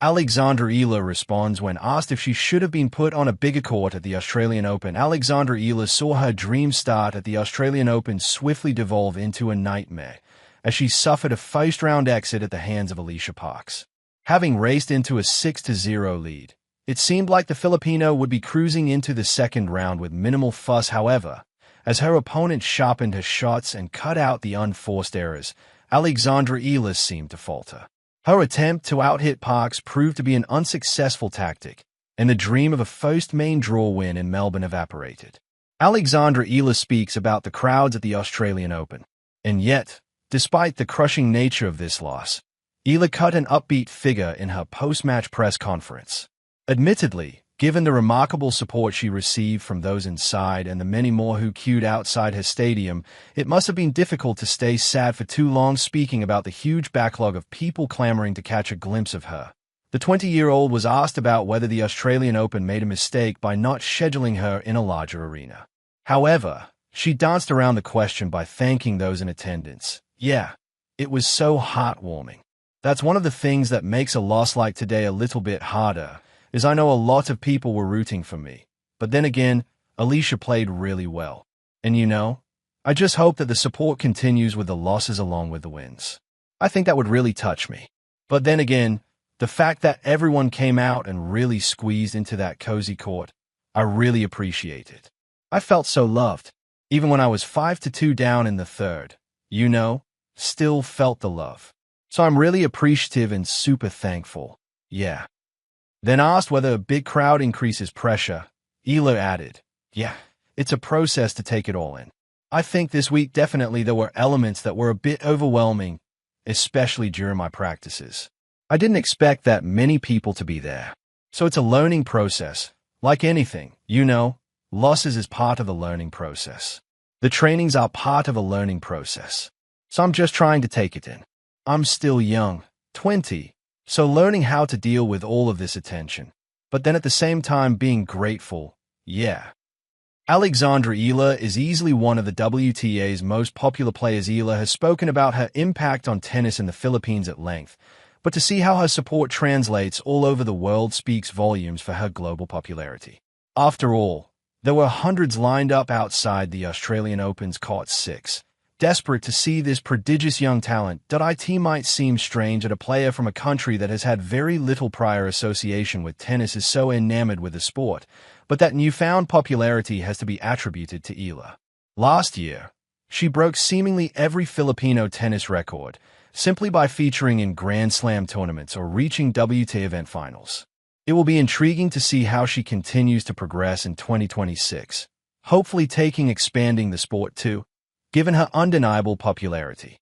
Alexandra Eala responds when asked if she should have been put on a bigger court at the Australian Open. Alexandra Eala saw her dream start at the Australian Open swiftly devolve into a nightmare as she suffered a first-round exit at the hands of Alicia Parks. Having raced into a 6-0 lead, it seemed like the Filipino would be cruising into the second round with minimal fuss. However, as her opponent sharpened her shots and cut out the unforced errors, Alexandra Eala seemed to falter. Her attempt to out-hit Parks proved to be an unsuccessful tactic, and the dream of a first main draw win in Melbourne evaporated. Alexandra Eala speaks about the crowds at the Australian Open. And yet, despite the crushing nature of this loss, Eala cut an upbeat figure in her post-match press conference. Admittedly, given the remarkable support she received from those inside and the many more who queued outside her stadium, it must have been difficult to stay sad for too long, speaking about the huge backlog of people clamoring to catch a glimpse of her. The 20-year-old was asked about whether the Australian Open made a mistake by not scheduling her in a larger arena. However, she danced around the question by thanking those in attendance. "Yeah, it was so heartwarming. That's one of the things that makes a loss like today a little bit harder, is I know a lot of people were rooting for me. But then again, Alicia played really well. And I just hope that the support continues with the losses along with the wins. I think that would really touch me. But then again, the fact that everyone came out and really squeezed into that cozy court, I really appreciate it. I felt so loved. Even when I was 5-2 down in the third, still felt the love. So I'm really appreciative and super thankful. Yeah." Then asked whether a big crowd increases pressure, Eala added, "Yeah, it's a process to take it all in. I think this week definitely there were elements that were a bit overwhelming, especially during my practices. I didn't expect that many people to be there. So it's a learning process. Like anything, losses is part of the learning process. The trainings are part of a learning process. So I'm just trying to take it in. I'm still young, 20. So learning how to deal with all of this attention, but then at the same time being grateful, yeah." Alexandra Eala is easily one of the WTA's most popular players. Eala has spoken about her impact on tennis in the Philippines at length, but to see how her support translates all over the world speaks volumes for her global popularity. After all, there were hundreds lined up outside the Australian Open's Court 6, desperate to see this prodigious young talent. It might seem strange that a player from a country that has had very little prior association with tennis is so enamored with the sport, but that newfound popularity has to be attributed to Eala. Last year, she broke seemingly every Filipino tennis record simply by featuring in Grand Slam tournaments or reaching WTA event finals. It will be intriguing to see how she continues to progress in 2026, hopefully expanding the sport too, given her undeniable popularity.